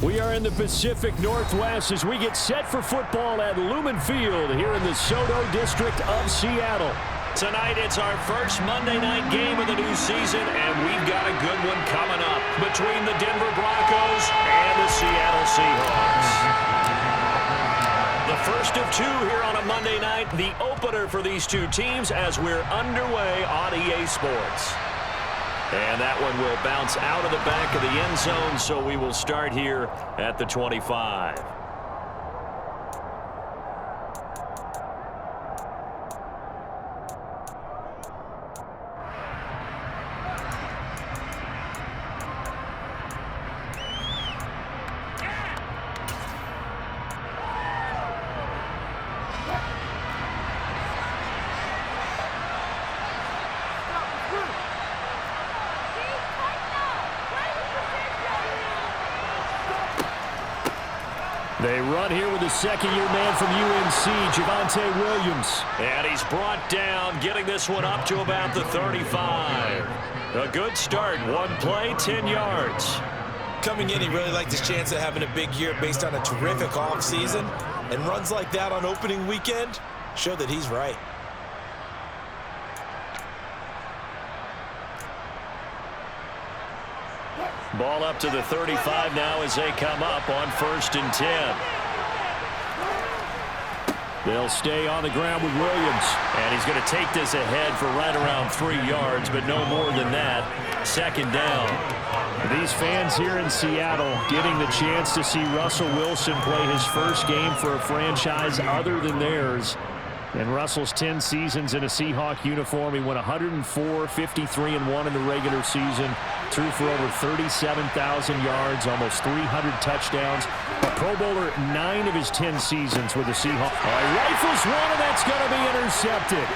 We are in the Pacific Northwest as we get set for football at Lumen Field here in the Soto District of Seattle. Tonight, it's our first Monday night game of the new season, and we've got a good one coming up between the Denver Broncos and the Seattle Seahawks. The first of two here on a Monday night, the opener for these two teams as we're underway on EA Sports. And that one will bounce out of the back of the end zone, so we will start here at the 25. They run here with the second-year man from UNC, Javonte Williams. And he's brought down, getting this one up to about the 35. A good start. One play, 10 yards. Coming in, he really liked his chance of having a big year based on a terrific offseason. And runs like that on opening weekend show that he's right. Ball up to the 35 now as they come up on 1st and 10. They'll stay on the ground with Williams. And he's going to take this ahead for right around 3 yards, but no more than that. Second down. These fans here in Seattle getting the chance to see Russell Wilson play his first game for a franchise other than theirs. In Russell's 10 seasons in a Seahawk uniform, he went 104, 53-1 in the regular season, threw for over 37,000 yards, almost 300 touchdowns. A Pro Bowler 9 of his 10 seasons with the Seahawks. Rifles one, and that's going to be intercepted.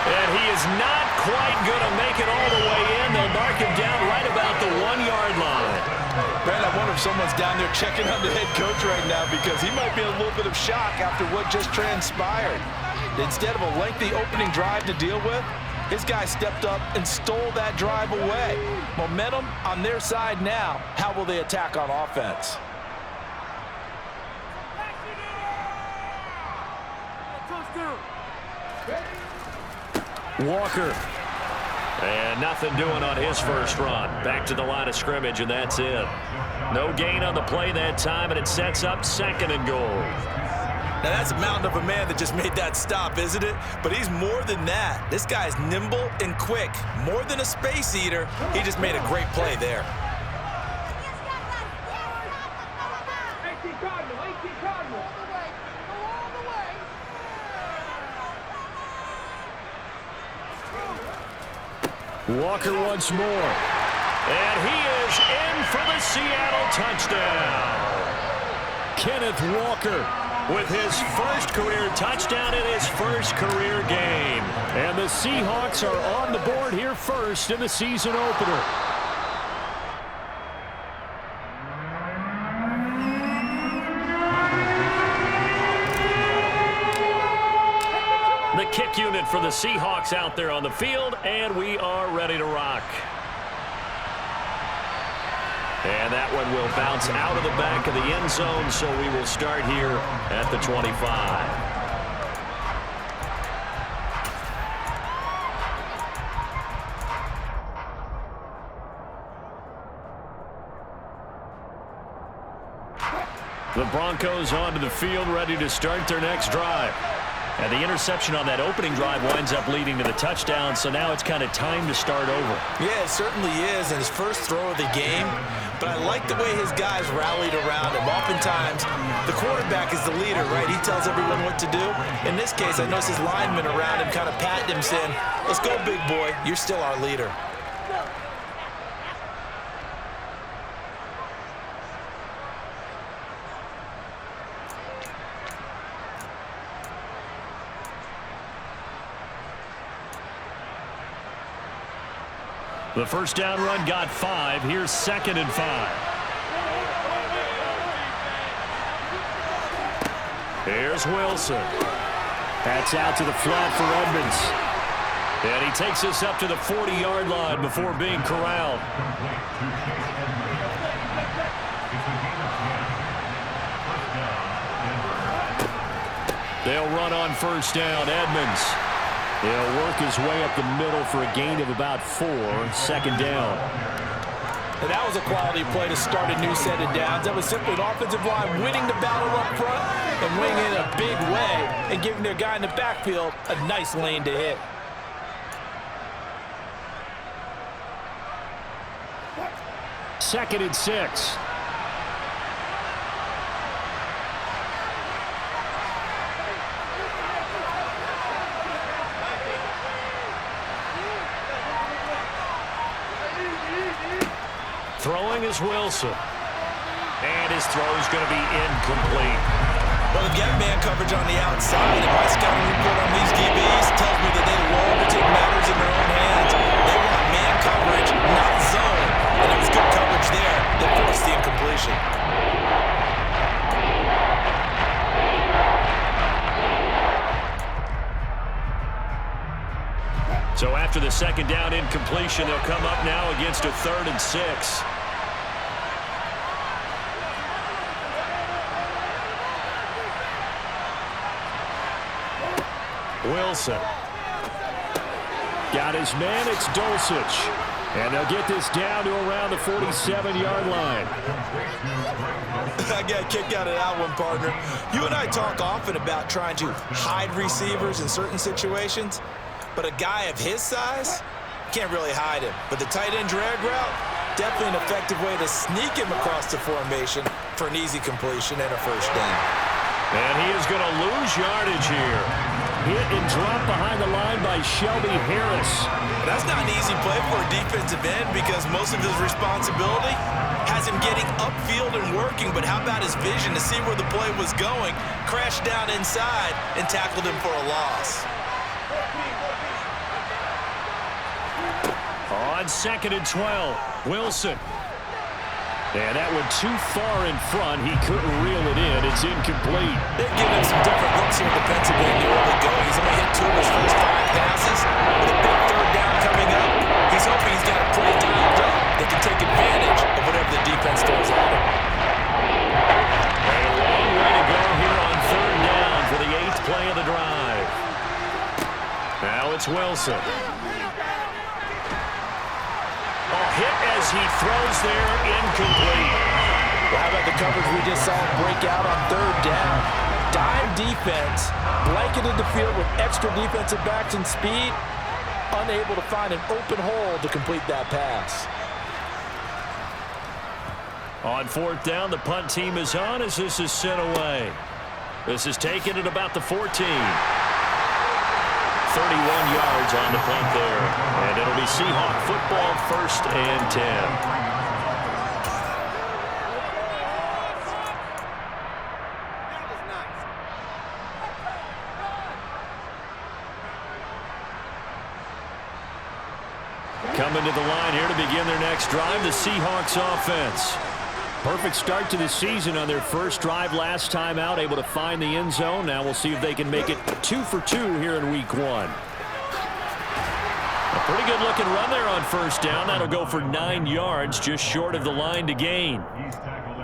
And he is not quite going to make it all the way in. They'll mark him down right about the 1-yard line. Brad, I wonder if someone's down there checking on the head coach right now because he might be in a little bit of shock after what just transpired. Instead of a lengthy opening drive to deal with, his guy stepped up and stole that drive away. Momentum on their side now. How will they attack on offense? Walker. And nothing doing on his first run. Back to the line of scrimmage, and that's it. No gain on the play that time, and it sets up 2nd and goal. Now, that's a mountain of a man that just made that stop, isn't it? But he's more than that. This guy's nimble and quick. More than a space eater. He just made a great play there. Walker once more. And he is in for the Seattle touchdown. Kenneth Walker with his first career touchdown in his first career game. And the Seahawks are on the board here first in the season opener. The kick unit for the Seahawks out there on the field, and we are ready to rock. And that one will bounce out of the back of the end zone, so we will start here at the 25. The Broncos onto the field, ready to start their next drive. And the interception on that opening drive winds up leading to the touchdown, so now it's kind of time to start over. Yeah, it certainly is, and his first throw of the game. But I like the way his guys rallied around him. Oftentimes, the quarterback is the leader, right? He tells everyone what to do. In this case, I noticed his linemen around him kind of patting him, saying, "Let's go, big boy. You're still our leader." The first down run got 5. Here's 2nd and 5. Here's Wilson. That's out to the flat for Edmonds. And he takes us up to the 40-yard line before being corralled. They'll run on first down. Edmonds. He'll work his way up the middle for a gain of about 4. Second down. And that was a quality play to start a new set of downs. That was simply an offensive line winning the battle up front and winning in a big way and giving their guy in the backfield a nice lane to hit. Second and 6. Throwing is Wilson. And his throw is going to be incomplete. Well, they've got man coverage on the outside, and my scouting report on these DBs tells me that they love to take matters in their own hands. They want man coverage, not zone. And it was good coverage there that forced the incompletion. So after the second down incompletion, they'll come up now against a 3rd and 6. Wilson. Got his man, it's Dulcich. And they'll get this down to around the 47-yard line. I got a kick out of that one, partner. You and I talk often about trying to hide receivers in certain situations, but a guy of his size, can't really hide him. But the tight end drag route, definitely an effective way to sneak him across the formation for an easy completion and a first down. And he is going to lose yardage here. Hit and drop behind the line by Shelby Harris. That's not an easy play for a defensive end because most of his responsibility has him getting upfield and working, but how about his vision to see where the play was going, crashed down inside, and tackled him for a loss. On 2nd and 12, Wilson. And that went too far in front. He couldn't reel it in. It's incomplete. They've given him some different looks here defensively in the early going. He's only hit 2 of his first 5 passes. With a big 3rd down coming up, he's hoping he's got a play dialed up that can take advantage of whatever the defense throws at him. A long way to go here on 3rd down for the 8th play of the drive. Now it's Wilson. Hit as he throws there, incomplete. Well, how about the coverage we just saw him break out on 3rd down? Dime defense, blanketed the field with extra defensive backs and speed, unable to find an open hole to complete that pass. On 4th down, the punt team is on as this is sent away. This is taken at about the 14. 31 yards on the punt there. And it'll be Seahawk football, 1st and 10. Coming to the line here to begin their next drive, the Seahawks offense. Perfect start to the season on their first drive last time out, able to find the end zone. Now we'll see if they can make it 2 for 2 here in week 1. A pretty good looking run there on 1st down. That'll go for 9 yards, just short of the line to gain.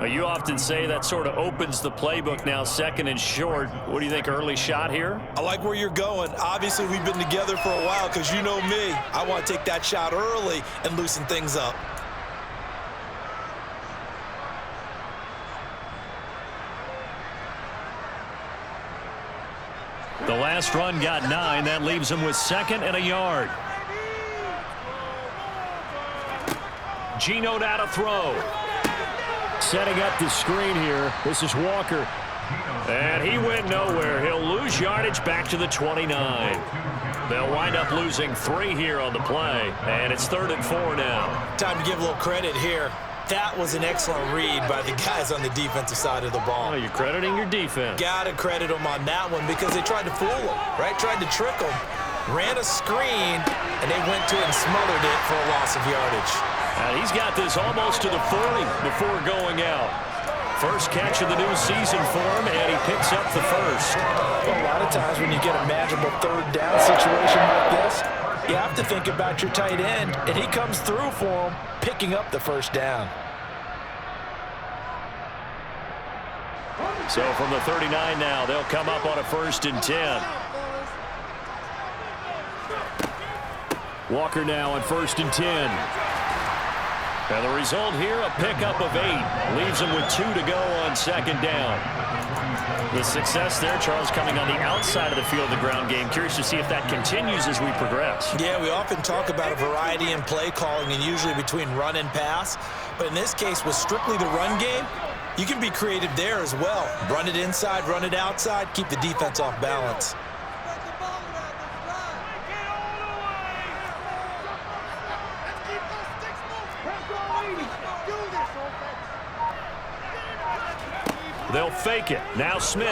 You often say that sort of opens the playbook now, 2nd and short. What do you think, early shot here? I like where you're going. Obviously, we've been together for a while because you know me. I want to take that shot early and loosen things up. The last run got 9. That leaves him with 2nd and a yard. Geno now to throw. Setting up the screen here. This is Walker. And he went nowhere. He'll lose yardage back to the 29. They'll wind up losing 3 here on the play. And it's 3rd and 4 now. Time to give a little credit here. That was an excellent read by the guys on the defensive side of the ball. Oh, you're crediting your defense. Got to credit them on that one because they tried to fool them, right? Tried to trick them. Ran a screen, and they went to it and smothered it for a loss of yardage. And he's got this almost to the 40 before going out. First catch of the new season for him, and he picks up the first. Well, a lot of times when you get a manageable 3rd down situation like this, You have to think about your tight end, and he comes through for him, picking up the first down. So from the 39 now, they'll come up on a 1st and 10. Walker now on 1st and 10. And the result here, a pickup of 8. Leaves them with 2 to go on 2nd down. The success there, Charles, coming on the outside of the field of the ground game. Curious to see if that continues as we progress. Yeah, we often talk about a variety in play calling and usually between run and pass. But in this case, with strictly the run game, you can be creative there as well. Run it inside, run it outside, keep the defense off balance. They'll fake it. Now Smith.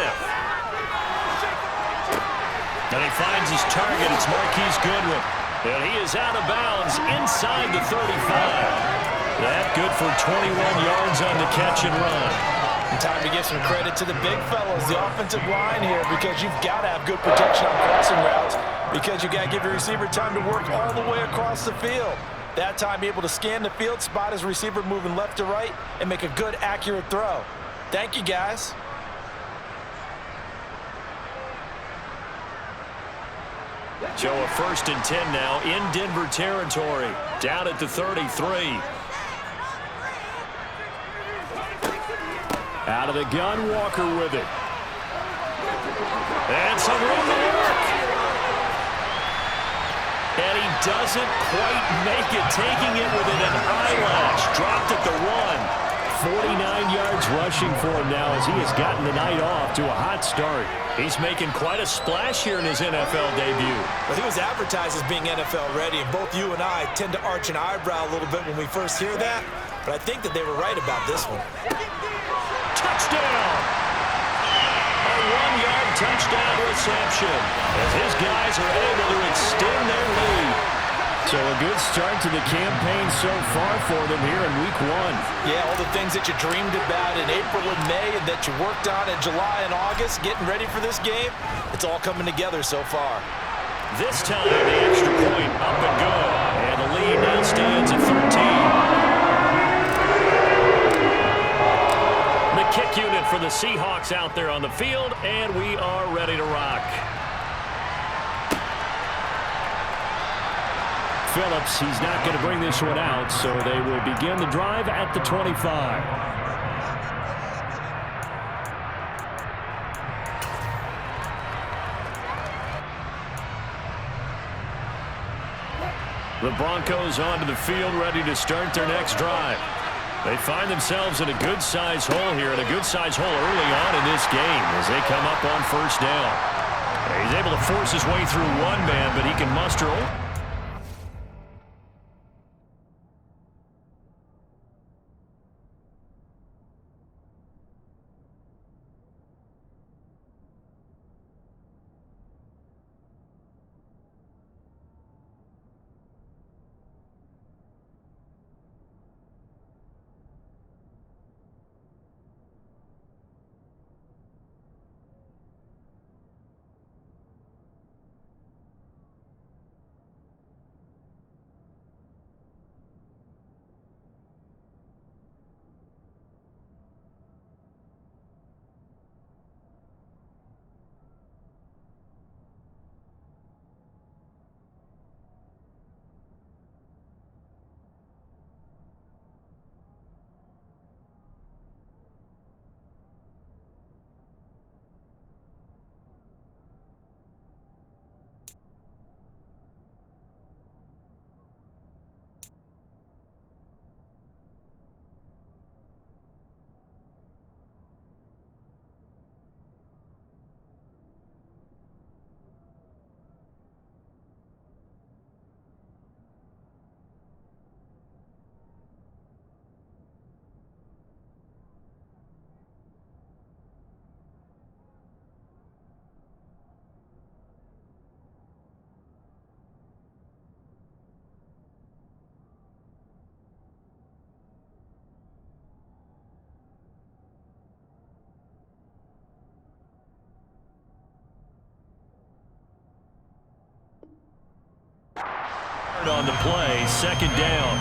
And he finds his target. It's Marquise Goodwin. And he is out of bounds inside the 35. That good for 21 yards on the catch and run. And time to give some credit to the big fellas, the offensive line here, because you've got to have good protection on crossing routes, because you got to give your receiver time to work all the way across the field. That time, be able to scan the field, spot his receiver moving left to right, and make a good, accurate throw. Thank you, guys. So a 1st and 10 now in Denver territory. Down at the 33. Out of the gun, Walker with it. And some room to work. And he doesn't quite make it, taking it within an eyelash. Dropped at the 1. 49 yards rushing for him now as he has gotten the night off to a hot start. He's making quite a splash here in his NFL debut. Well, he was advertised as being NFL ready, and both you and I tend to arch an eyebrow a little bit when we first hear that, but I think that they were right about this one. Touchdown! A 1-yard touchdown reception as his guys are able to extend their lead. So a good start to the campaign so far for them here in Week 1. Yeah, all the things that you dreamed about in April and May and that you worked on in July and August, getting ready for this game, it's all coming together so far. This time, the extra point up and good. And the lead now stands at 13. The kick unit for the Seahawks out there on the field, and we are ready to rock. Phillips, he's not going to bring this one out, so they will begin the drive at the 25. The Broncos onto the field, ready to start their next drive. They find themselves in a good-sized hole here, and a good-sized hole early on in this game as they come up on 1st down. He's able to force his way through one man, but he can muster. yard on the play, second down.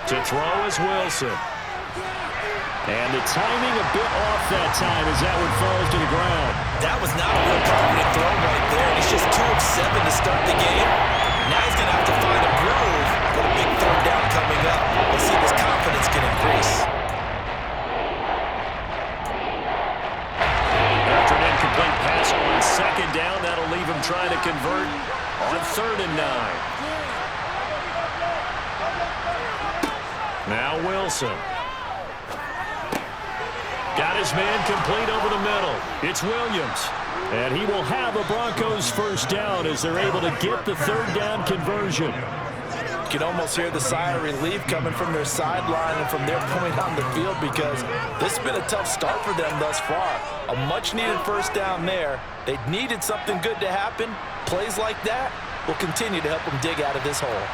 To throw is Wilson. And the timing a bit off that time as that one falls to the ground. That was not a real confident throw right there. He's just 2 of 7 to start the game. Now he's going to have to find a groove with a big third down coming up. Let's see if his confidence can increase. After an incomplete pass on second down, that'll leave him trying to convert on 3rd and 9. Now Wilson. Got his man complete over the middle. It's Williams. And he will have a Broncos first down as they're able to get the 3rd down conversion. You can almost hear the sigh of relief coming from their sideline and from their point on the field because this has been a tough start for them thus far. A much-needed first down there. They needed something good to happen. Plays like that will continue to help them dig out of this hole.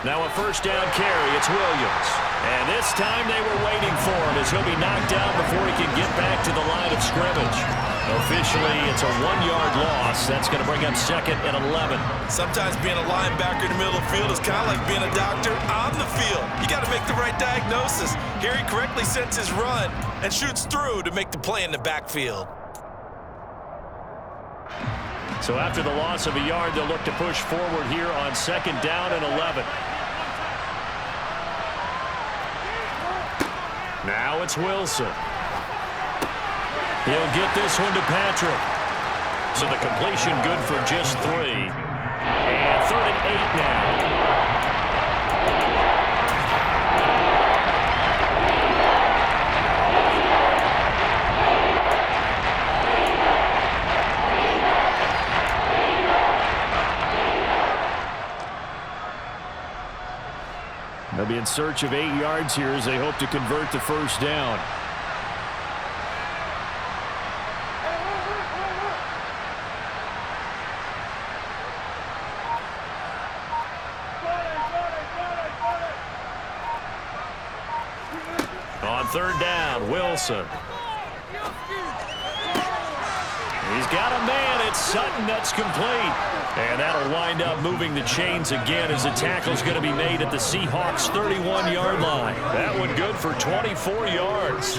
Now a first down carry. It's Williams. And this time they were waiting for him as he'll be knocked down before he can get back to the line of scrimmage. Officially, it's a 1-yard loss. That's going to bring up 2nd and 11. Sometimes being a linebacker in the middle of the field is kind of like being a doctor on the field. You got to make the right diagnosis. Here he correctly sets his run and shoots through to make the play in the backfield. So after the loss of a yard, they'll look to push forward here on 2nd down and 11. Now it's Wilson. He'll get this one to Patrick. So the completion good for just 3. And 3rd and 8 now. They'll be in search of 8 yards here as they hope to convert the first down. On 3rd down, Wilson. He's got a man. It's Sutton that's complete. And that'll wind up moving the chains again as the tackle's going to be made at the Seahawks' 31-yard line. That one good for 24 yards.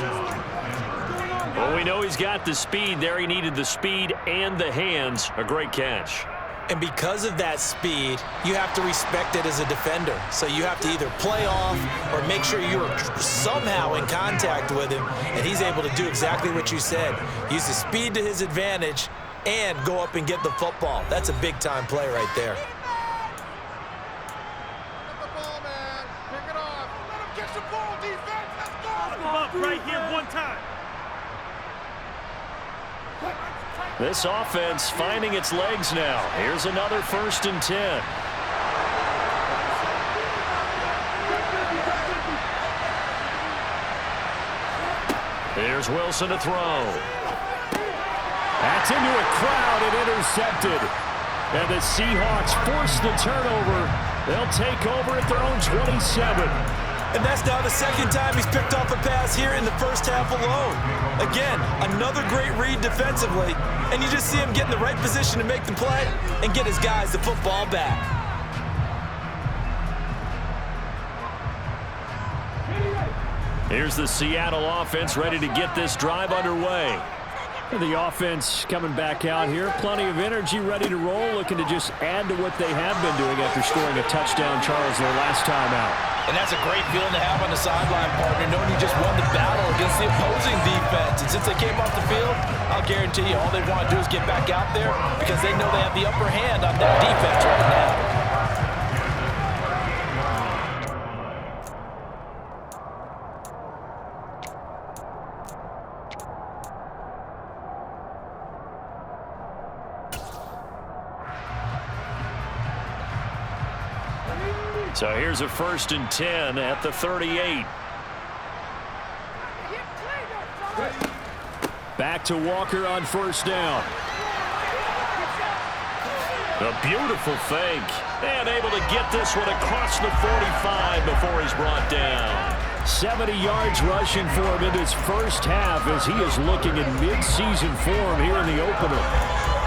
Well, we know he's got the speed there. He needed the speed and the hands. A great catch. And because of that speed, you have to respect it as a defender. So you have to either play off or make sure you're somehow in contact with him. And he's able to do exactly what you said. Use the speed to his advantage and go up and get the football. That's a big-time play right there. Get the ball, man. Pick it off. Let him get the ball, defense. Let's go. Come up right here one time. This offense finding its legs now. Here's another 1st and 10. Here's Wilson to throw. That's into a crowd and intercepted. And the Seahawks force the turnover. They'll take over at their own 27. And that's now the 2nd time he's picked off a pass here in the first half alone. Again, another great read defensively. And you just see him get in the right position to make the play and get his guys the football back. Here's the Seattle offense ready to get this drive underway. The offense coming back out here. Plenty of energy, ready to roll, looking to just add to what they have been doing after scoring a touchdown, Charles, their last time out. And that's a great feeling to have on the sideline, partner, knowing you just won the battle against the opposing defense. And since they came off the field, I'll guarantee you all they want to do is get back out there because they know they have the upper hand on that defense right now. So here's a 1st and 10 at the 38. Back to Walker on 1st down. A beautiful fake. And able to get this one across the 45 before he's brought down. 70 yards rushing for him in his first half as he is looking in mid-season form here in the opener.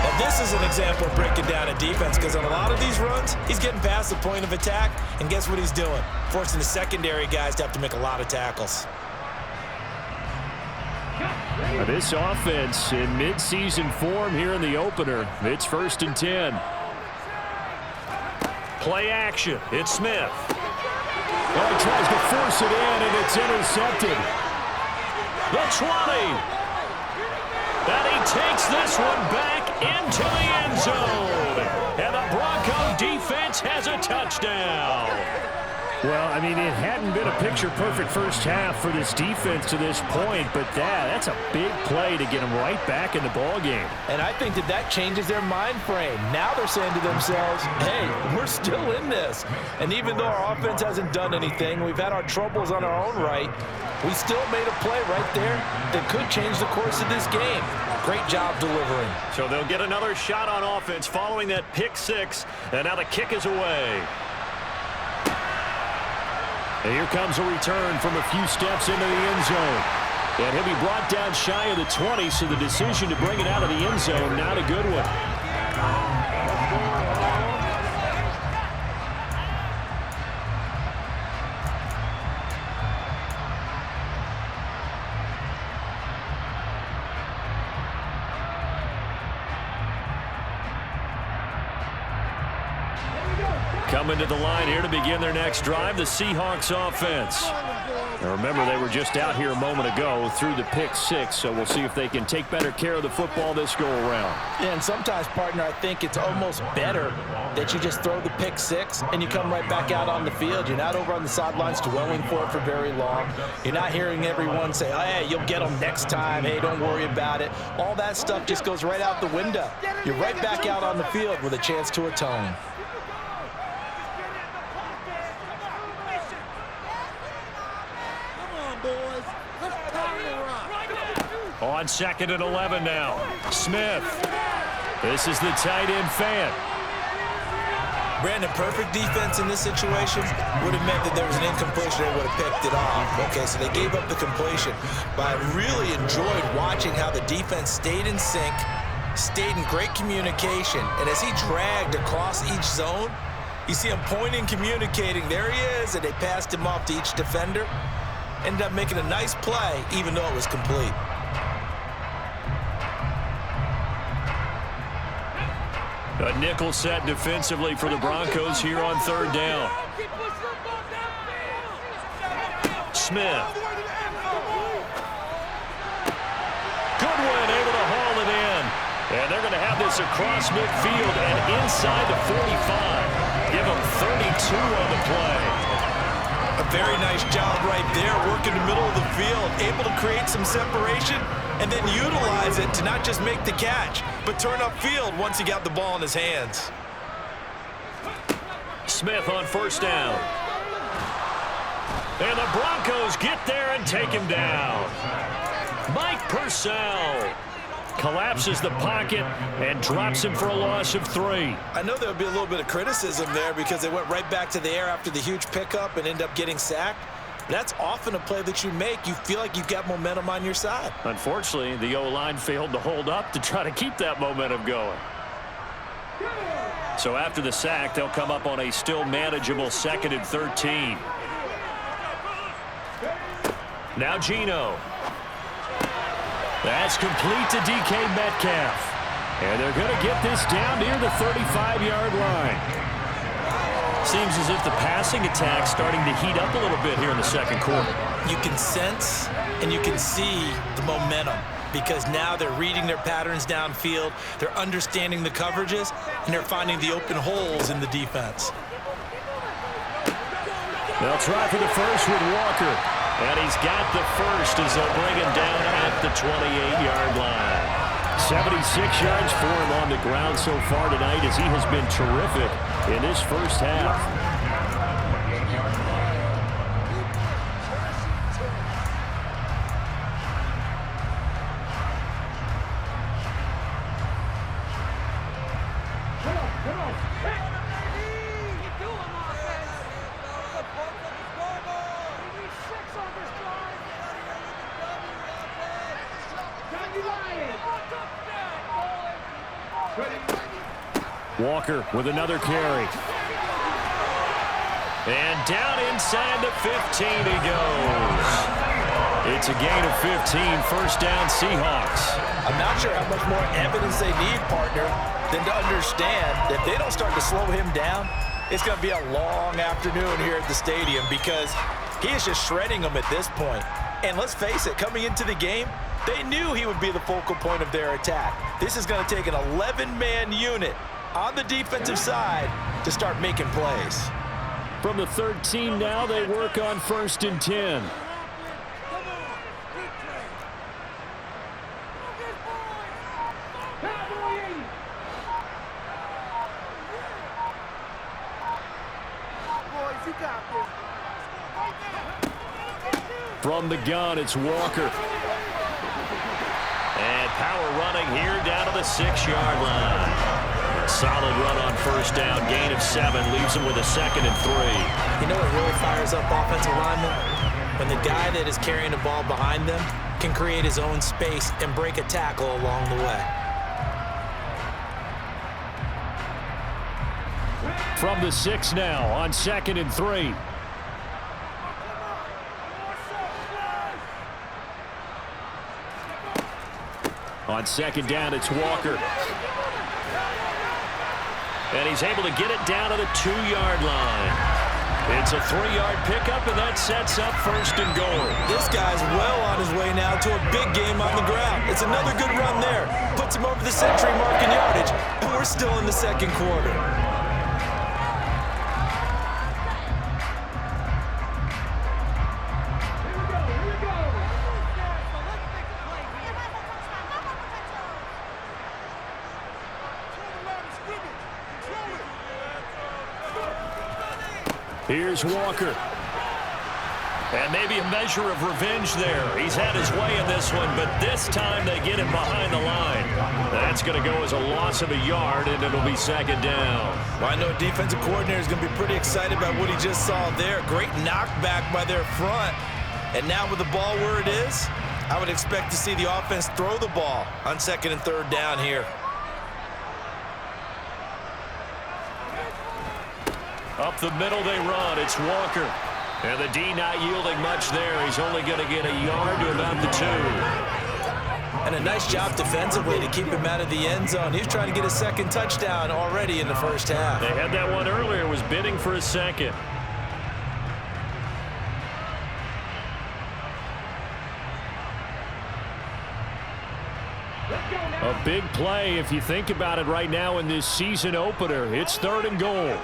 And this is an example of breaking down a defense, because on a lot of these runs, he's getting past the point of attack, and guess what he's doing? Forcing the secondary guys to have to make a lot of tackles. This offense in mid-season form here in the opener. It's 1st and 10. Play action. It's Smith. Oh, he tries to force it in, and it's intercepted. The 20. And he takes this one back into the end zone. And the Bronco defense has a touchdown. Well, I mean, it hadn't been a picture-perfect first half for this defense to this point, but that's a big play to get them right back in the ballgame. And I think that changes their mind frame. Now they're saying to themselves, hey, we're still in this. And even though our offense hasn't done anything, we've had our troubles on our own right, we still made a play right there that could change the course of this game. Great job delivering. So they'll get another shot on offense following that pick six, and now the kick is away. And here comes a return from a few steps into the end zone. And he'll be brought down shy of the 20, so the decision to bring it out of the end zone, not a good one. Coming to the line here to begin their next drive, the Seahawks offense. Now remember, they were just out here a moment ago through the pick six, so we'll see if they can take better care of the football this go-around. Yeah, and sometimes, partner, I think it's almost better that you just throw the pick six and you come right back out on the field. You're not over on the sidelines dwelling for it for very long. You're not hearing everyone say, oh, hey, you'll get them next time. Hey, don't worry about it. All that stuff just goes right out the window. You're right back out on the field with a chance to atone. On 2nd and 11 now. Smith. This is the tight end fan. Brandon, perfect defense in this situation would have meant that there was an incompletion. They would have picked it off. Okay, so they gave up the completion. But I really enjoyed watching how the defense stayed in sync, stayed in great communication. And as he dragged across each zone, you see him pointing, communicating. There he is, and they passed him off to each defender. Ended up making a nice play, even though it was complete. A nickel set defensively for the Broncos here on 3rd down. Smith. Goodwin able to haul it in. And they're going to have this across midfield and inside the 45. Give them 32 on the play. A very nice job right there, working the middle of the field, able to create some separation and then utilize it to not just make the catch, but turn upfield once he got the ball in his hands. Smith on 1st down. And the Broncos get there and take him down. Mike Purcell collapses the pocket and drops him for a loss of 3. I know there would be a little bit of criticism there because they went right back to the air after the huge pickup and end up getting sacked. That's often a play that you make. You feel like you've got momentum on your side. Unfortunately, the O-line failed to hold up to try to keep that momentum going. So after the sack, they'll come up on a still manageable 2nd and 13. Now Geno. That's complete to DK Metcalf. And they're going to get this down near the 35-yard line. Seems as if the passing attack's starting to heat up a little bit here in the 2nd quarter. You can sense and you can see the momentum because now they're reading their patterns downfield, they're understanding the coverages, and they're finding the open holes in the defense. They'll try for the first with Walker. And he's got the first as they'll bring him down at the 28-yard line. 76 yards for him on the ground so far tonight as he has been terrific in this first half. Walker with another carry. And down inside the 15 he goes. It's a gain of 15, first down Seahawks. I'm not sure how much more evidence they need, partner, than to understand that if they don't start to slow him down, it's going to be a long afternoon here at the stadium because he is just shredding them at this point. And let's face it, coming into the game, they knew he would be the focal point of their attack. This is going to take an 11-man unit on the defensive side to start making plays. From the 13 now, they work on 1st and 10. From the gun, it's Walker. And power running here down to the 6-yard line. Solid run on first down, gain of 7, leaves him with a 2nd and 3. You know what really fires up offensive linemen? When the guy that is carrying the ball behind them can create his own space and break a tackle along the way. From the 6 now on 2nd and 3. On 2nd down, it's Walker. And he's able to get it down to the 2-yard line. It's a 3-yard pickup, and that sets up 1st and goal. This guy's well on his way now to a big game on the ground. It's another good run there. Puts him over the century mark in yardage, and we're still in the 2nd quarter. Here's Walker. And maybe a measure of revenge there. He's had his way in this one, but this time they get him behind the line. That's going to go as a loss of a yard, and it'll be 2nd down. Well, I know a defensive coordinator is going to be pretty excited about what he just saw there. Great knockback by their front. And now with the ball where it is, I would expect to see the offense throw the ball on 2nd and 3rd down here. Up the middle they run. It's Walker. And the D not yielding much there. He's only going to get a yard to about the 2. And a nice job defensively to keep him out of the end zone. He's trying to get a 2nd touchdown already in the first half. They had that one earlier. Was bidding for a 2nd. A big play if you think about it right now in this season opener. It's 3rd and goal.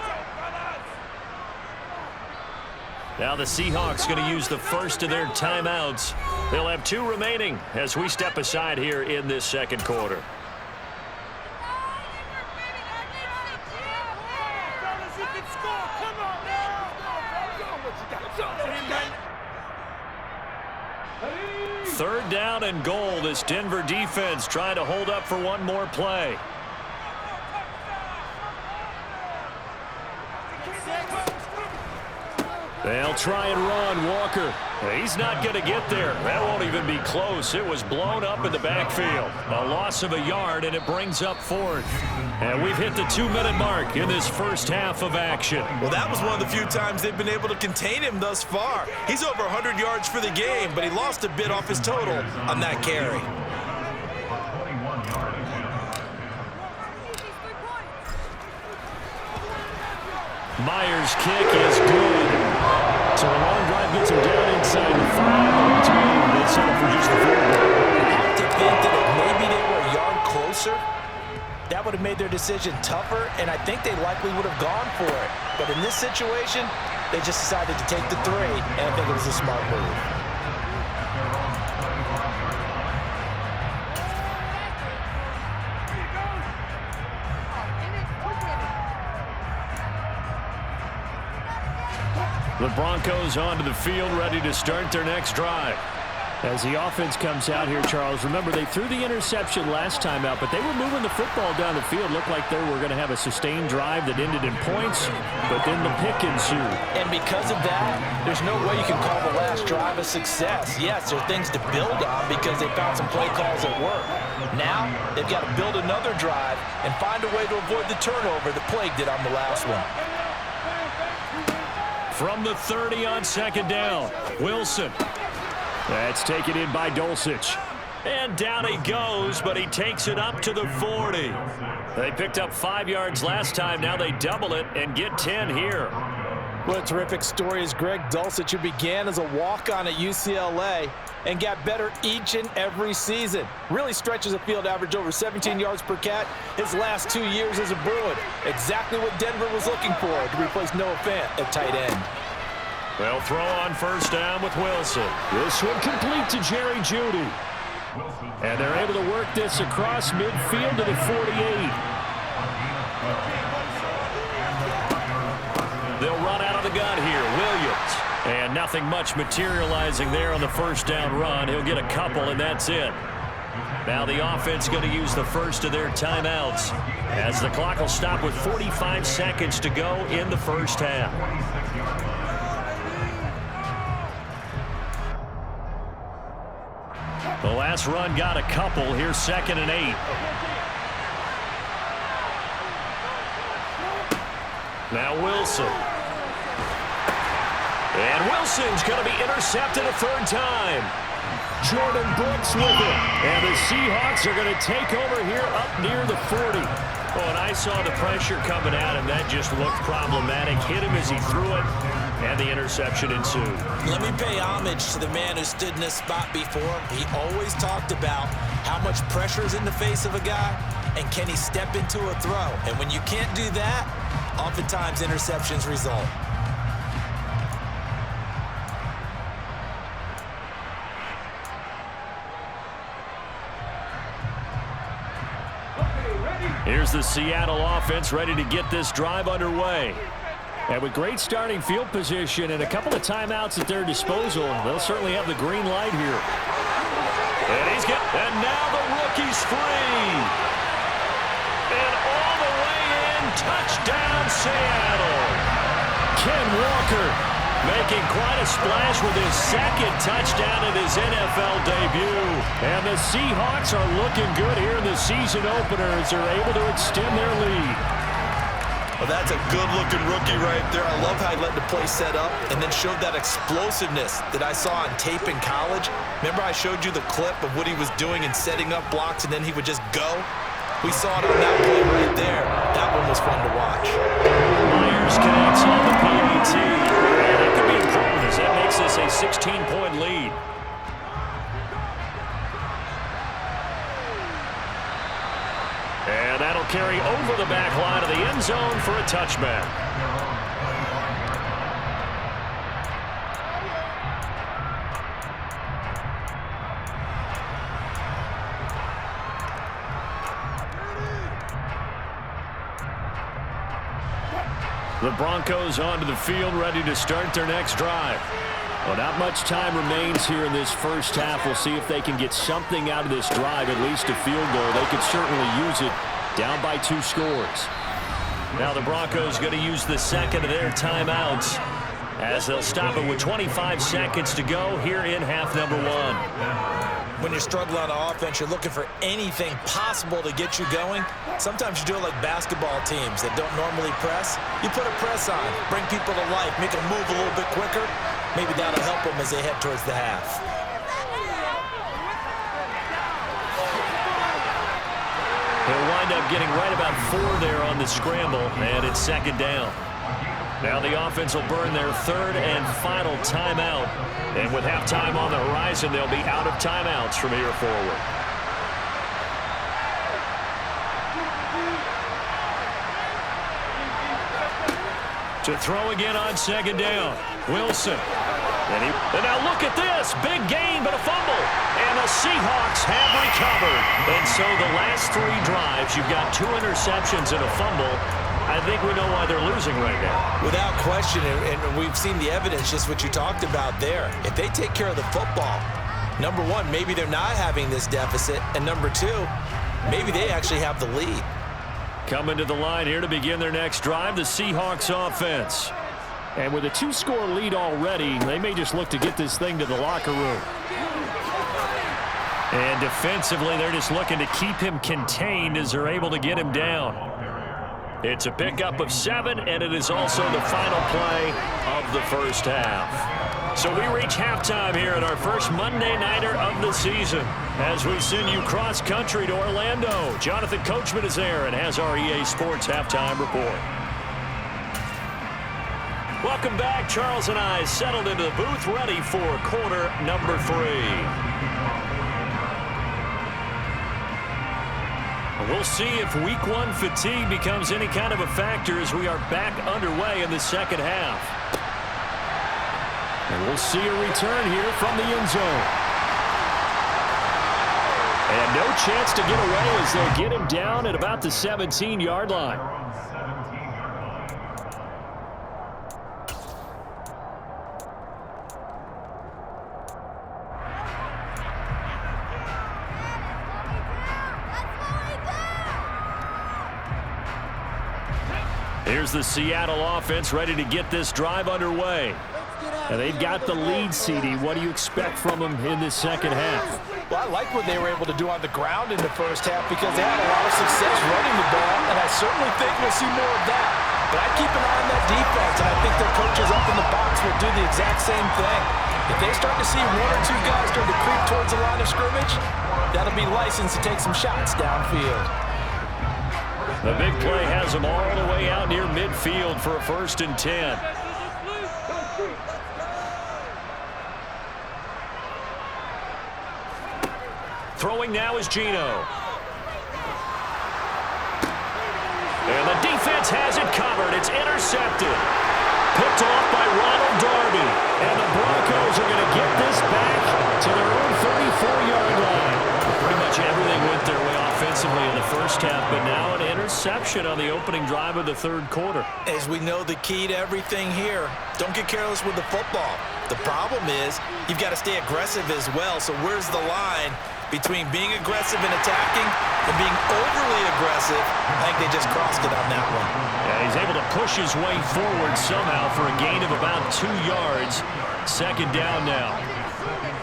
Now the Seahawks going to use the first of their timeouts. They'll have 2 remaining as we step aside here in this 2nd quarter. Third down and goal. This Denver defense trying to hold up for one more play. They'll try and run. Walker. He's not going to get there. That won't even be close. It was blown up in the backfield. A loss of a yard, and it brings up 4th. And we've hit the 2-minute mark in this first half of action. Well, that was one of the few times they've been able to contain him thus far. He's over 100 yards for the game, but he lost a bit off his total on that carry. Myers' kick is good. So a long drive gets him down inside the 5. It's made. They settle for just the 4. I have to think that if maybe they were a yard closer, that would have made their decision tougher, and I think they likely would have gone for it. But in this situation, they just decided to take the 3, and I think it was a smart move. The Broncos onto the field, ready to start their next drive. As the offense comes out here, Charles, remember they threw the interception last time out, but they were moving the football down the field. Looked like they were going to have a sustained drive that ended in points, but then the pick ensued. And because of that, there's no way you can call the last drive a success. Yes, there are things to build on because they found some play calls that work. Now, they've got to build another drive and find a way to avoid the turnover the Plague did on the last one. From the 30 on second down, Wilson. That's taken in by Dulcich. And down he goes, but he takes it up to the 40. They picked up 5 yards last time. Now they double it and get 10 here. What a terrific story is Greg Dulcich, who began as a walk-on at UCLA and got better each and every season. Really stretches a field average over 17 yards per catch his last 2 years as a Bruin. Exactly what Denver was looking for to replace Noah Fant at tight end. They'll throw on first down with Wilson. This one complete to Jerry Jeudy. And they're able to work this across midfield to the 48. They'll run out of the gun here. Williams. And nothing much materializing there on the first down run. He'll get a couple, and that's it. Now the offense going to use the first of their timeouts as the clock will stop with 45 seconds to go in the first half. The last run got a couple. Here's 2nd and 8. Now Wilson. And Wilson's going to be intercepted a third time. Jordan Brooks with it. And the Seahawks are going to take over here up near the 40. Oh, and I saw the pressure coming at him. That just looked problematic. Hit him as he threw it, and the interception ensued. Let me pay homage to the man who stood in this spot before. He always talked about how much pressure is in the face of a guy, and can he step into a throw. And when you can't do that, oftentimes interceptions result. Here's the Seattle offense ready to get this drive underway. And with great starting field position and a couple of timeouts at their disposal, they'll certainly have the green light here. And now the rookie's free. And all the way in, touchdown Seattle. Ken Walker making quite a splash with his second touchdown in his NFL debut. And the Seahawks are looking good here in the season opener as they're able to extend their lead. Well, that's a good-looking rookie right there. I love how he let the play set up and then showed that explosiveness that I saw on tape in college. Remember I showed you the clip of what he was doing and setting up blocks, and then he would just go? We saw it on that play right there. That one was fun to watch. Myers connects on the PAT. And it could be important as that makes this a 16-point lead. And that'll carry over the back line of the end zone for a touchback. The Broncos onto the field, ready to start their next drive. Well, not much time remains here in this first half. We'll see if they can get something out of this drive, at least a field goal. They could certainly use it down by 2 scores. Now the Broncos going to use the second of their timeouts as they'll stop it with 25 seconds to go here in half number 1. When you're struggling on offense, you're looking for anything possible to get you going. Sometimes you do it like basketball teams that don't normally press. You put a press on, bring people to life, make them move a little bit quicker. Maybe that'll help them as they head towards the half. He'll wind up getting right about 4 there on the scramble, and it's second down. Now the offense will burn their third and final timeout. And with halftime on the horizon, they'll be out of timeouts from here forward. To throw again on second down, Wilson. And now look at this. Big gain, but a fumble. And the Seahawks have recovered. And so the last 3 drives, you've got 2 interceptions and a fumble. I think we know why they're losing right now. Without question, and we've seen the evidence, just what you talked about there. If they take care of the football, Number one, maybe they're not having this deficit. And number two, maybe they actually have the lead. Coming to the line here to begin their next drive, the Seahawks offense. And with a 2-score lead already, they may just look to get this thing to the locker room. And defensively, they're just looking to keep him contained as they're able to get him down. It's a pickup of 7, and it is also the final play of the first half. So we reach halftime here at our first Monday Nighter of the season as we send you cross-country to Orlando. Jonathan Coachman is there and has our EA Sports halftime report. Welcome back. Charles and I settled into the booth, ready for quarter number 3. We'll see if week 1 fatigue becomes any kind of a factor as we are back underway in the second half. And we'll see a return here from the end zone. And no chance to get away as they'll get him down at about the 17-yard line. Here's the Seattle offense ready to get this drive underway. And they've got the lead, CD. What do you expect from them in this second half? Well, I like what they were able to do on the ground in the first half because they had a lot of success running the ball, and I certainly think we'll see more of that. But I keep an eye on that defense, and I think their coaches up in the box will do the exact same thing. If they start to see 1 or 2 guys start to creep towards the line of scrimmage, that'll be licensed to take some shots downfield. The big play has them all the way out near midfield for a 1st and 10. Throwing now is Geno. And the defense has it covered. It's intercepted. Picked off by Ronald Darby. And the Broncos are going to get this back to their own 34-yard line. Pretty much everything went their way offensively in the first half, but now an interception on the opening drive of the 3rd quarter. As we know, the key to everything here, don't get careless with the football. The problem is you've got to stay aggressive as well. So where's the line between being aggressive and attacking and being overly aggressive? I think they just crossed it on that one. Yeah, he's able to push his way forward somehow for a gain of about 2 yards. 2nd down now.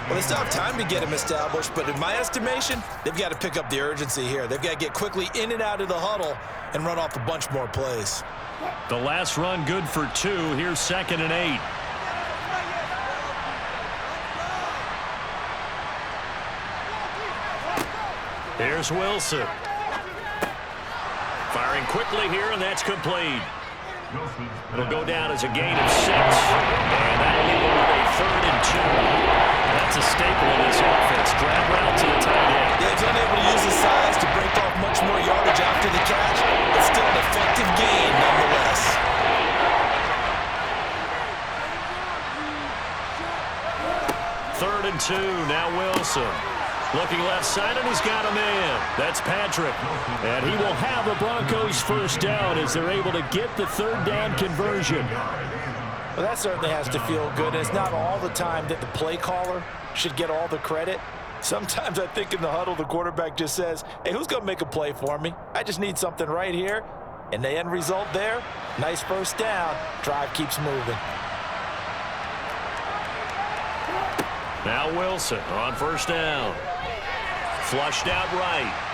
Well, they still have time to get him established, but in my estimation, they've got to pick up the urgency here. They've got to get quickly in and out of the huddle and run off a bunch more plays. The last run good for 2. Here's 2nd and 8. Here's Wilson. Firing quickly here, and that's complete. It'll go down as a gain of 6. And that'll leave them with a 3rd and 2. That's a staple in this offense. Drag route to the tight end. Yeah, he's unable to use his size to break off much more yardage after the catch. It's still an effective gain nonetheless. Third and 2. Now Wilson. Looking left side, and he's got a man. That's Patrick. And he will have the Broncos 1st down as they're able to get the 3rd down conversion. Well, that certainly has to feel good. It's not all the time that the play caller should get all the credit. Sometimes I think in the huddle, the quarterback just says, hey, who's going to make a play for me? I just need something right here. And the end result there, nice 1st down. Drive keeps moving. Now Wilson on 1st down. Flushed out right.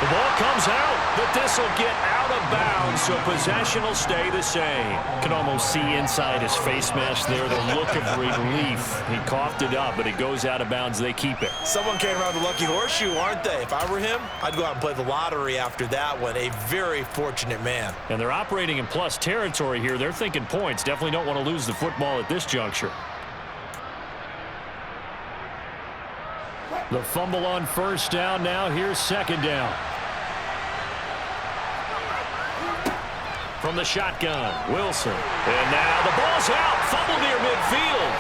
The ball comes out, but this will get out of bounds, so possession will stay the same. Can almost see inside his face mask there the look of relief. He coughed it up, but it goes out of bounds. They keep it. Someone came around the lucky horseshoe, aren't they? If I were him, I'd go out and play the lottery after that one. A very fortunate man. And they're operating in plus territory here. They're thinking points. Definitely don't want to lose the football at this juncture. The fumble on 1st down. Now here's 2nd down. From the shotgun, Wilson. And now the ball's out. Fumble near midfield.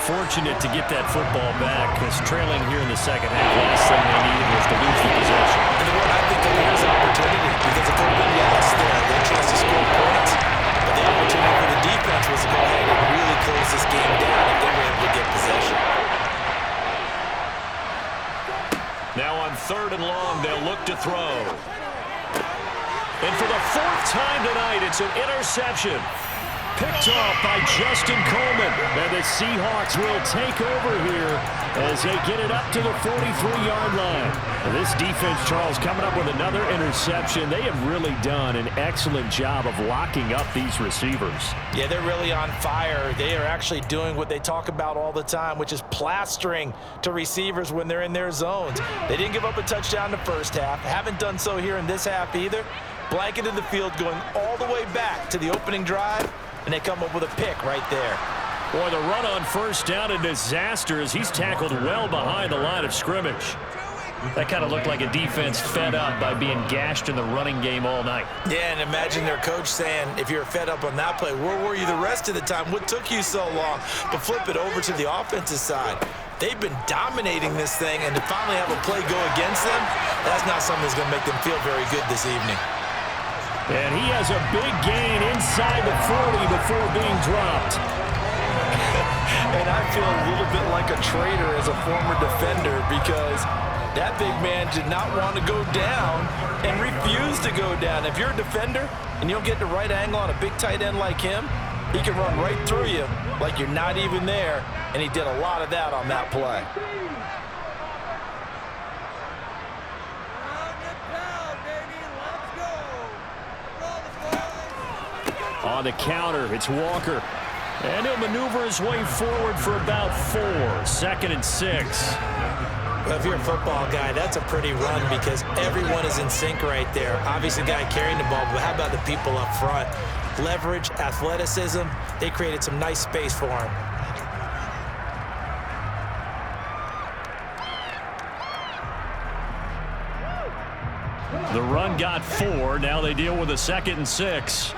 Fortunate to get that football back because trailing here in the second half, last thing they needed was to lose the possession. And I think that here's an opportunity because it could have been lost there. They had a chance to score points, but the opportunity for the defense was to go ahead and really close this game down. If they fourth time tonight, it's an interception. Picked off by Justin Coleman. And the Seahawks will take over here as they get it up to the 43-yard line. And this defense, Charles, coming up with another interception. They have really done an excellent job of locking up these receivers. Yeah, they're really on fire. They are actually doing what they talk about all the time, which is plastering to receivers when they're in their zones. They didn't give up a touchdown the first half. Haven't done so here in this half either. Blanketed the field going all the way back to the opening drive. And they come up with a pick right there. Boy, the run on first down, a disaster as he's tackled well behind the line of scrimmage. That kind of looked like a defense fed up by being gashed in the running game all night. Yeah, and imagine their coach saying, if you're fed up on that play, where were you the rest of the time? What took you so long? But flip it over to the offensive side. They've been dominating this thing, and to finally have a play go against them, that's not something that's going to make them feel very good this evening. And he has a big gain inside the 40 before being dropped. And I feel a little bit like a traitor as a former defender because that big man did not want to go down and refused to go down. If you're a defender and you don't get the right angle on a big tight end like him, he can run right through you like you're not even there, and he did a lot of that on that play. On the counter, it's Walker. And he'll maneuver his way forward for about 4. 2nd and 6. Well, if you're a football guy, that's a pretty run because everyone is in sync right there. Obviously, the guy carrying the ball, but how about the people up front? Leverage, athleticism, they created some nice space for him. The run got 4. Now they deal with a 2nd and 6.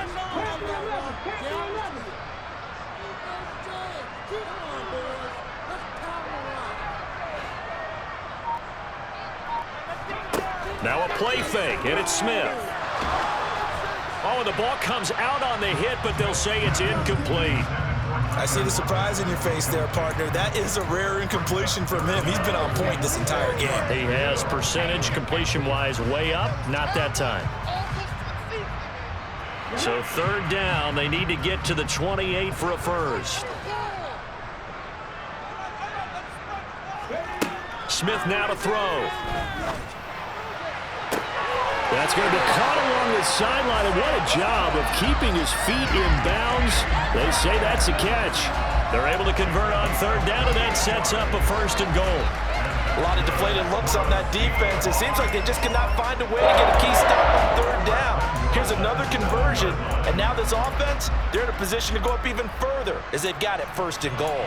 Now a play fake, and it's Smith. Oh, and the ball comes out on the hit, but they'll say it's incomplete. I see the surprise in your face there, partner. That is a rare incompletion from him. He's been on point this entire game. He has percentage completion-wise way up, not that time. So 3rd down, they need to get to the 28 for a first. Smith now to throw. That's going to be caught along the sideline, and what a job of keeping his feet in bounds. They say that's a catch. They're able to convert on 3rd down, and that sets up a 1st and goal. A lot of deflated looks on that defense. It seems like they just cannot find a way to get a key stop on 3rd down. Here's another conversion, and now this offense, they're in a position to go up even further as they've got it 1st and goal.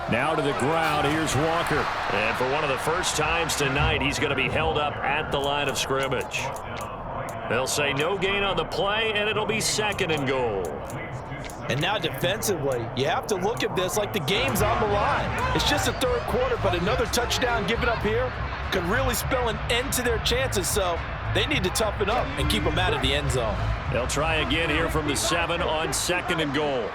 Now to the ground, here's Walker. And for one of the first times tonight, he's going to be held up at the line of scrimmage. They'll say no gain on the play, and it'll be 2nd and goal. And now defensively, you have to look at this like the game's on the line. It's just the 3rd quarter, but another touchdown given up here could really spell an end to their chances, so they need to toughen up and keep them out of the end zone. They'll try again here from the 7 on 2nd and goal.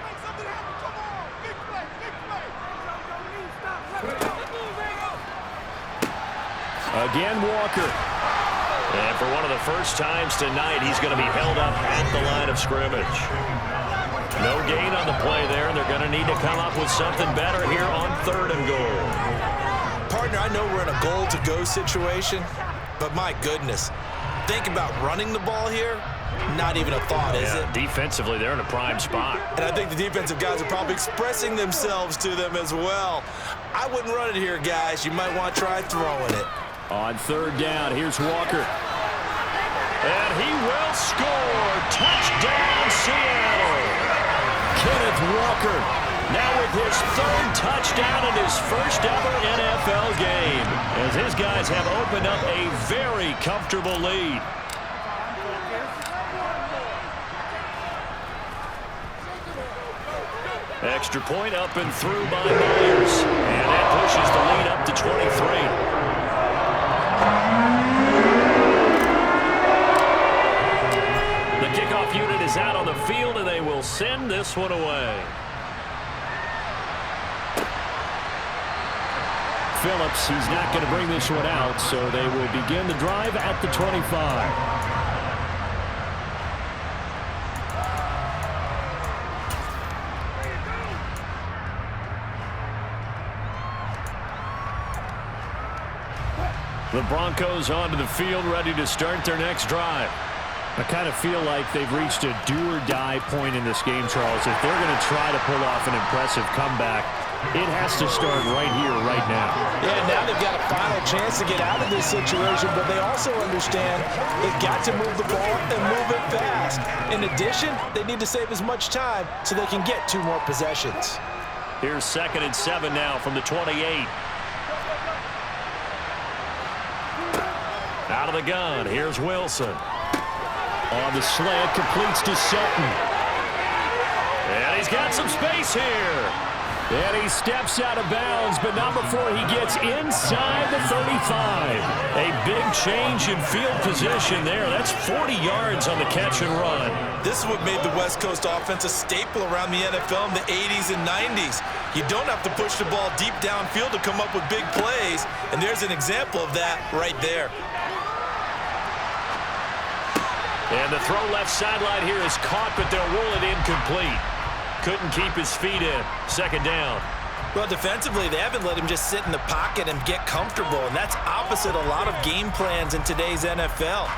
Again, Walker. And for one of the first times tonight, he's going to be held up at the line of scrimmage. No gain on the play there, and they're going to need to come up with something better here on 3rd and goal. Partner, I know we're in a goal-to-go situation, but my goodness, think about running the ball here. Not even a thought, is it? Defensively, they're in a prime spot. And I think the defensive guys are probably expressing themselves to them as well. I wouldn't run it here, guys. You might want to try throwing it. On 3rd down, here's Walker. And he will score. Touchdown, Seattle. Kenneth Walker now with his 3rd touchdown in his first ever NFL game, as his guys have opened up a very comfortable lead. Extra point up and through by Myers. And that pushes the lead up to 23. send this one away. Phillips, he's not going to bring this one out, so they will begin the drive at the 25. The Broncos onto the field, ready to start their next drive. I kind of feel like they've reached a do-or-die point in this game, Charles. If they're going to try to pull off an impressive comeback, it has to start right here, right now. Yeah, now they've got a final chance to get out of this situation, but they also understand they've got to move the ball and move it fast. In addition, they need to save as much time so they can get 2 more possessions. Here's 2nd and 7 now from the 28. Out of the gun, here's Wilson. On the slant, completes to Sutton. And he's got some space here. And he steps out of bounds, but not before he gets inside the 35. A big change in field position there. That's 40 yards on the catch and run. This is what made the West Coast offense a staple around the NFL in the 80s and 90s. You don't have to push the ball deep downfield to come up with big plays, and there's an example of that right there. And the throw left sideline here is caught, but they'll rule it incomplete. Couldn't keep his feet in. 2nd down. Well, defensively, they haven't let him just sit in the pocket and get comfortable, and that's opposite a lot of game plans in today's NFL.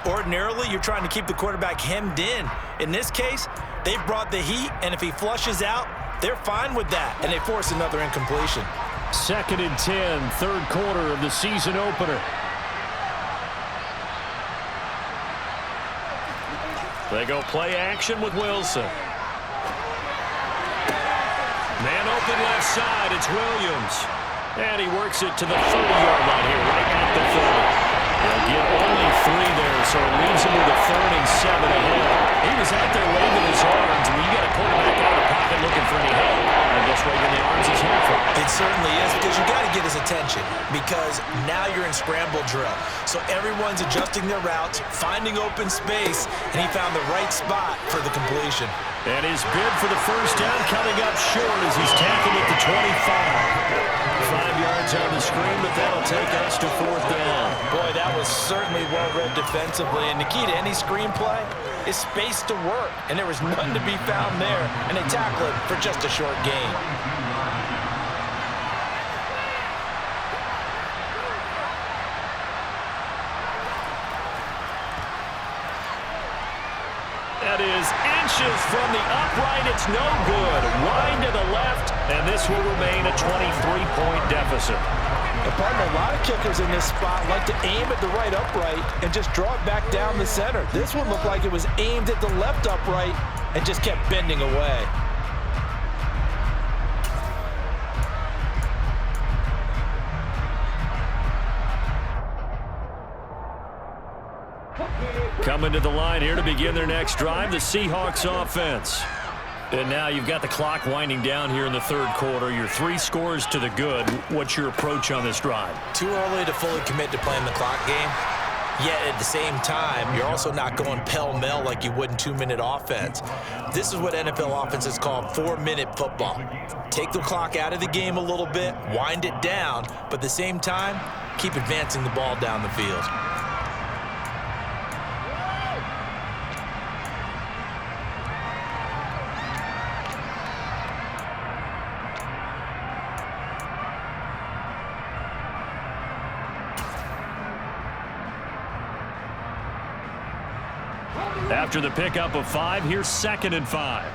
Ordinarily, you're trying to keep the quarterback hemmed in. In this case, they've brought the heat, and if he flushes out, they're fine with that, and they force another incompletion. 2nd and 10, third quarter of the season opener. They go play action with Wilson. Man open left side, it's Williams. And he works it to the 30-yard line here, right at the 30. They'll get only 3 there, so it leaves him with a 3rd and 7 ahead. He was out there waving his arms, and when you got a quarterback out of the pocket looking for any help, I guess waving the arms is helpful. It certainly is, because you got to get his attention, because now you're in scramble drill. So everyone's adjusting their routes, finding open space, and he found the right spot for the completion. And his bid for the first down coming up short as he's tackled at the 25. 5 yards on the screen, but that'll take us to 4th down. Boy, that was certainly well-read defensively, and the key to any screenplay is space to work, and there was none to be found there, and they tackle it for just a short gain. That is inches from the upright. It's no good. Wide to the left, and this will remain a 23-point deficit. And partner, a lot of kickers in this spot like to aim at the right upright and just draw it back down the center. This one looked like it was aimed at the left upright and just kept bending away. Coming to the line here to begin their next drive, the Seahawks offense. And now you've got the clock winding down here in the 3rd quarter. Your 3 scores to the good. What's your approach on this drive? Too early to fully commit to playing the clock game. Yet at the same time, you're also not going pell-mell like you would in 2-minute offense. This is what NFL offenses call 4-minute football. Take the clock out of the game a little bit, wind it down, but at the same time, keep advancing the ball down the field. After the pickup of 5, here's 2nd and 5.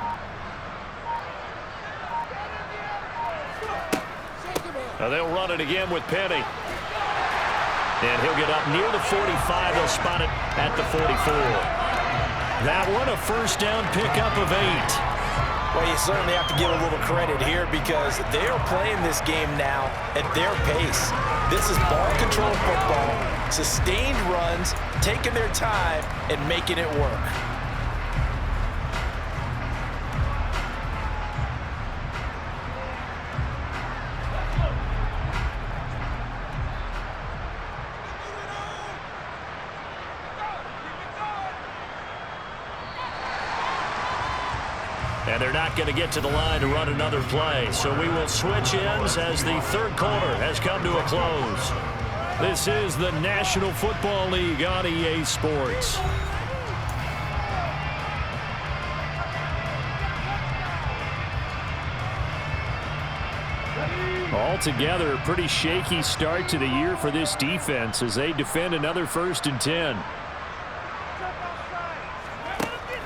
Now they'll run it again with Penny. And he'll get up near the 45. They'll spot it at the 44. That one, a first down pickup of 8. Well, you certainly have to give a little credit here because they are playing this game now at their pace. This is ball control football, sustained runs, taking their time, and making it work. And they're not going to get to the line to run another play. So we will switch ends as the third quarter has come to a close. This is the National Football League on EA Sports. Altogether, a pretty shaky start to the year for this defense as they defend another 1st and 10.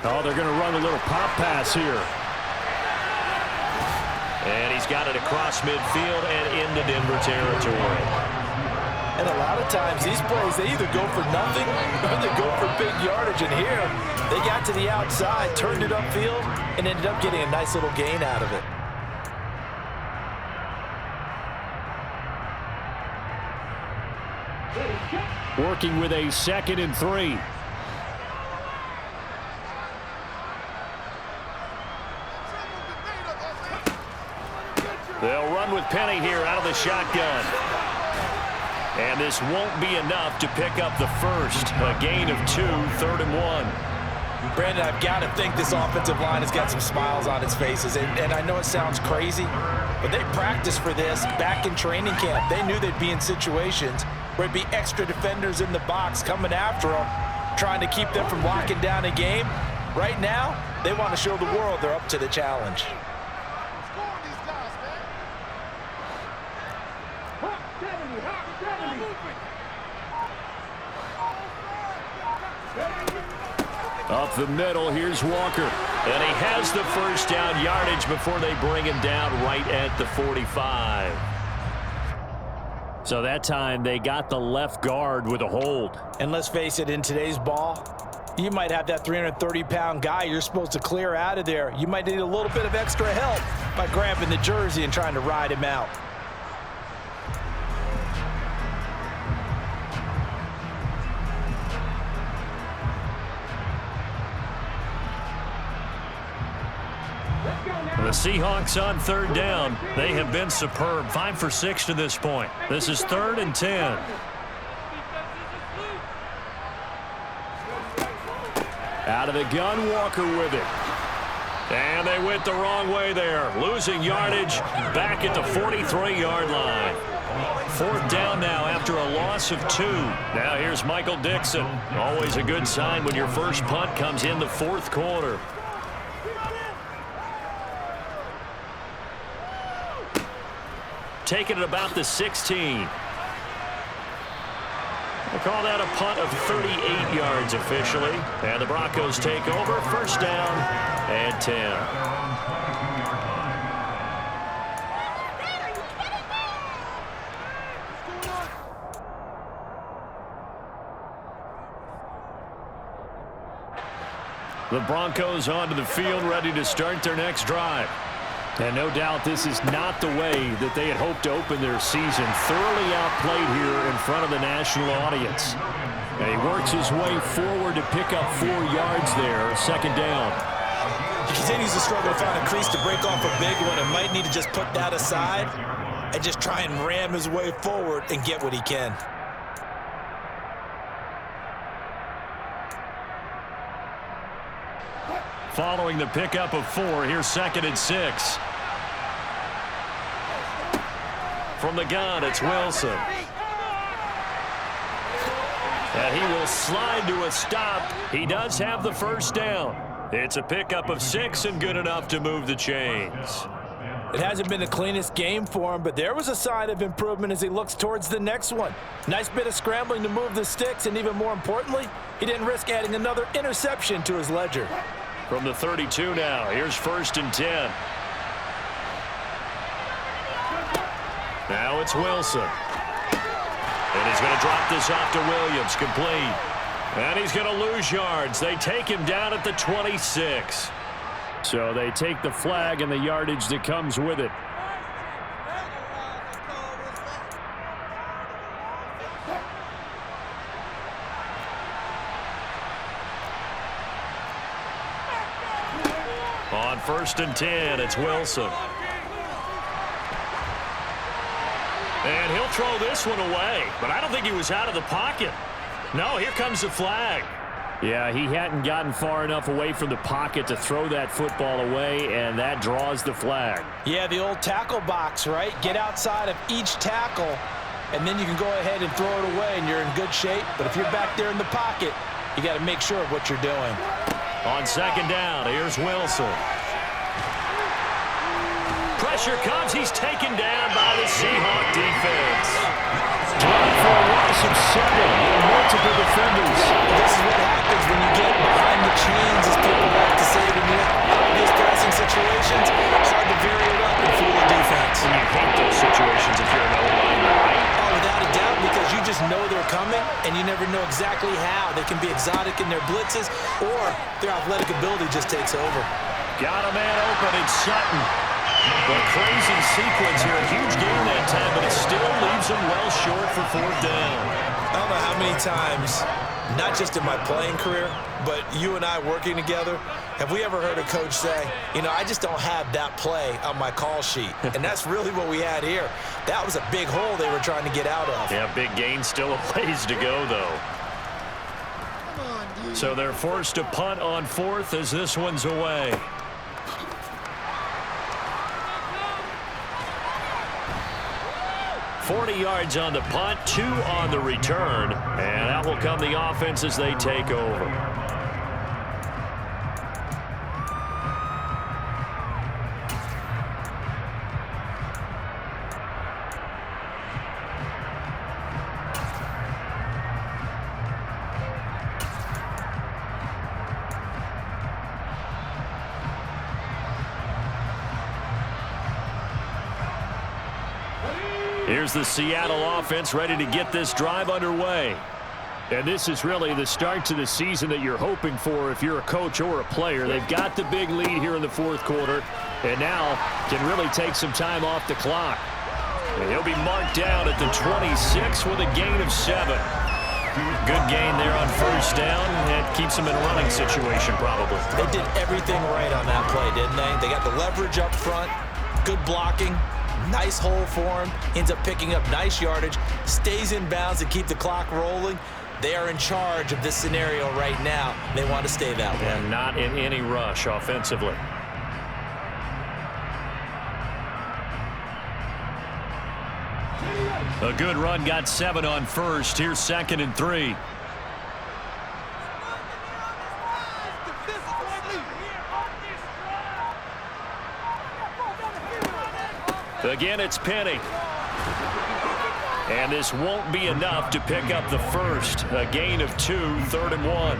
Oh, they're going to run a little pop pass here. And he's got it across midfield and into Denver territory. And a lot of times these plays, they either go for nothing or they go for big yardage. And here, they got to the outside, turned it upfield, and ended up getting a nice little gain out of it. Working with a 2nd and 3. They'll run with Penny here out of the shotgun. And this won't be enough to pick up the first. A gain of 2, 3rd and 1. Brandon, I've got to think this offensive line has got some smiles on its faces. And I know it sounds crazy, but they practiced for this back in training camp. They knew they'd be in situations where it'd be extra defenders in the box coming after them, trying to keep them from locking down a game. Right now, they want to show the world they're up to the challenge. Up the middle, here's Walker. And he has the first down yardage before they bring him down right at the 45. So that time they got the left guard with a hold. And let's face it, in today's ball, you might have that 330-pound guy you're supposed to clear out of there. You might need a little bit of extra help by grabbing the jersey and trying to ride him out. The Seahawks on 3rd down. They have been superb. 5 for 6 to this point. This is 3rd and 10. Out of the gun, Walker with it. And they went the wrong way there. Losing yardage back at the 43-yard line. 4th down now after a loss of 2. Now here's Michael Dixon. Always a good sign when your first punt comes in the 4th quarter. Taking it about the 16. We'll call that a punt of 38 yards officially. And the Broncos take over. 1st down and 10. The Broncos onto the field, ready to start their next drive. And no doubt this is not the way that they had hoped to open their season. Thoroughly outplayed here in front of the national audience. And he works his way forward to pick up 4 yards there, 2nd down. He continues to struggle to find a crease to break off a big one and might need to just put that aside and just try and ram his way forward and get what he can. Following the pickup of 4, here's 2nd and 6. From the gun, it's Wilson. And he will slide to a stop. He does have the first down. It's a pickup of 6 and good enough to move the chains. It hasn't been the cleanest game for him, but there was a sign of improvement as he looks towards the next one. Nice bit of scrambling to move the sticks, and even more importantly, he didn't risk adding another interception to his ledger. From the 32 now, here's 1st and 10. Now it's Wilson. And he's going to drop this off to Williams, complete. And he's going to lose yards. They take him down at the 26. So they take the flag and the yardage that comes with it. On 1st and 10, it's Wilson. And he'll throw this one away, but I don't think he was out of the pocket. No, here comes the flag. Yeah, he hadn't gotten far enough away from the pocket to throw that football away, and that draws the flag. Yeah, the old tackle box, right? Get outside of each tackle, and then you can go ahead and throw it away, and you're in good shape. But if you're back there in the pocket, you got to make sure of what you're doing. On second down, here's Wilson. Pressure comes. He's taken down by the Seahawk defense. Drive for a loss of 7 with multiple defenders. This is what happens when you get behind the chains, as people like to say, when you have obvious passing situations. It's hard to vary it up and fool the defense. And you hate those situations if you're an O-lineman, right? Oh, without a doubt, because you just know they're coming, and you never know exactly how. They can be exotic in their blitzes, or their athletic ability just takes over. Got a man open, it's Sutton. A crazy sequence here. A huge gain that time, but it still leaves them well short for 4th down. I don't know how many times, not just in my playing career, but you and I working together, have we ever heard a coach say, you know, I just don't have that play on my call sheet. And that's really what we had here. That was a big hole they were trying to get out of. Yeah, big gain, still a ways to go, though. So they're forced to punt on 4th as this one's away. 40 yards on the punt, 2 on the return, and out will come the offense as they take over. Here's the Seattle offense ready to get this drive underway. And this is really the start to the season that you're hoping for if you're a coach or a player. They've got the big lead here in the 4th quarter, and now can really take some time off the clock. And he'll be marked down at the 26 with a gain of 7. Good gain there on 1st down. That keeps them in a running situation probably. They did everything right on that play, didn't they? They got the leverage up front, good blocking. Nice hole for him. Ends up picking up nice yardage. Stays in bounds to keep the clock rolling. They are in charge of this scenario right now. They want to stay that way. And not in any rush offensively. A good run, got 7 on 1st. Here's 2nd and 3. Again, it's Penny. And this won't be enough to pick up the first. A gain of 2, 3rd and 1.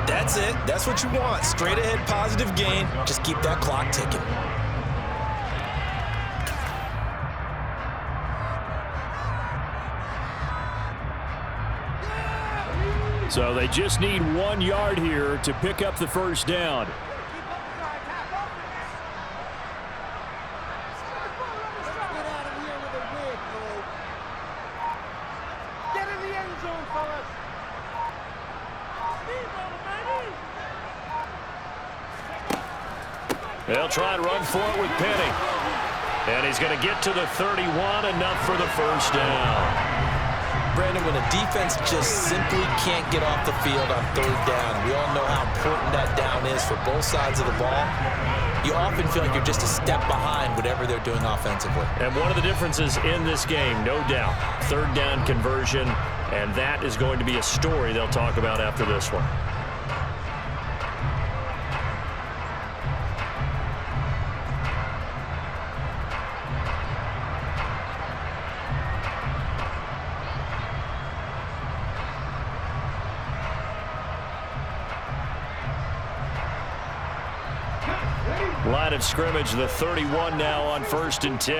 That's it. That's what you want. Straight ahead positive gain. Just keep that clock ticking. So they just need 1 yard here to pick up the 1st down. They'll try and run for it with Penny. And he's going to get to the 31, enough for the 1st down. Brandon, when a defense just simply can't get off the field on 3rd down, we all know how important that down is for both sides of the ball. You often feel like you're just a step behind whatever they're doing offensively. And one of the differences in this game, no doubt, 3rd down conversion, and that is going to be a story they'll talk about after this one. Line of scrimmage, the 31 now on 1st and 10.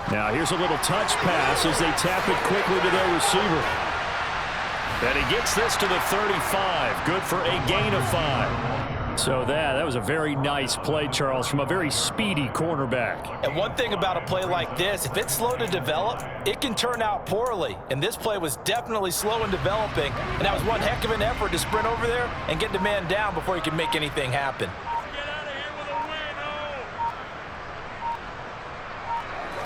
Now here's a little touch pass as they tap it quickly to their receiver. And he gets this to the 35. Good for a gain of 5. So that was a very nice play, Charles, from a very speedy cornerback. And one thing about a play like this, if it's slow to develop, it can turn out poorly. And this play was definitely slow in developing, and that was one heck of an effort to sprint over there and get the man down before he could make anything happen.